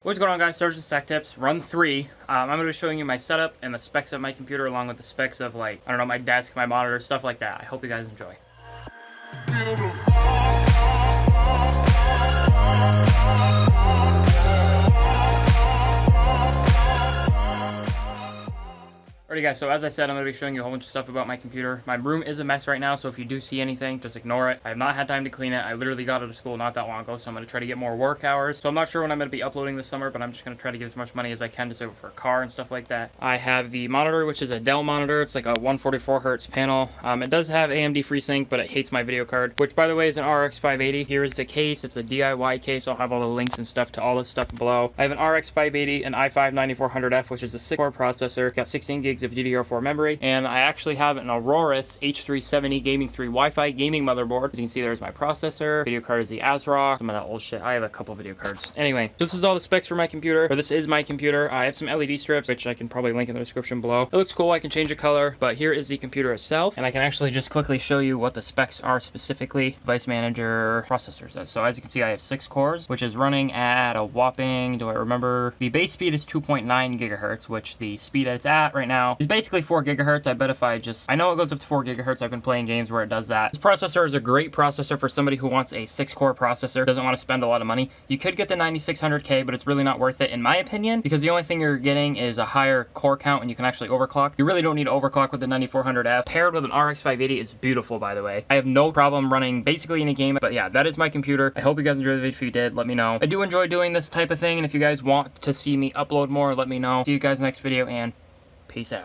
What's going on, guys? Surgeon Stack Tips, run 3. I'm going to be showing you my setup and the specs of my computer along with the specs of, like, I don't know, my desk, my monitor, stuff like that. I hope you guys enjoy. Alrighty guys, so as I said, I'm going to be showing you a whole bunch of stuff about my computer. My room is a mess right now, so if you do see anything, just ignore it. I have not had time to clean it. I literally got out of school not that long ago, so I'm going to try to get more work hours. So I'm not sure when I'm going to be uploading this summer, but I'm just going to try to get as much money as I can to save for a car and stuff like that. I have the monitor, which is a Dell monitor. It's like a 144Hz panel. It does have AMD FreeSync, but it hates my video card, which by the way is an RX 580. Here is the case. It's a DIY case. I'll have all the links and stuff to all this stuff below. I have an RX 580, an i5-9400F, which is a 6-core processor. Got 16 gigs of DDR4 memory. And I actually have an AORUS H370 Gaming 3 Wi-Fi gaming motherboard. As you can see, there's my processor. Video card is the ASRock. Some of that old shit. I have a couple video cards. Anyway, this is all the specs for my computer. Or this is my computer. I have some LED strips, which I can probably link in the description below. It looks cool. I can change the color, but here is the computer itself. And I can actually just quickly show you what the specs are specifically. Device manager processor says. So as you can see, I have 6 cores, which is running at a whopping, do I remember? The base speed is 2.9 gigahertz, which the speed it's at right now is basically 4 gigahertz. I bet if I know it goes up to 4 gigahertz. I've been playing games where it does that. This processor is a great processor for somebody who wants a 6-core processor, doesn't want to spend a lot of money. You could get the 9600K, but it's really not worth it in my opinion, because the only thing you're getting is a higher core count and you can actually overclock. You really don't need to overclock with the 9400F. Paired with an RX 580 is beautiful, by the way. I have no problem running basically any game, but yeah, that is my computer. I hope you guys enjoyed the video. If you did, let me know. I do enjoy doing this type of thing, and if you guys want to see me upload more, let me know. See you guys next video, and peace out.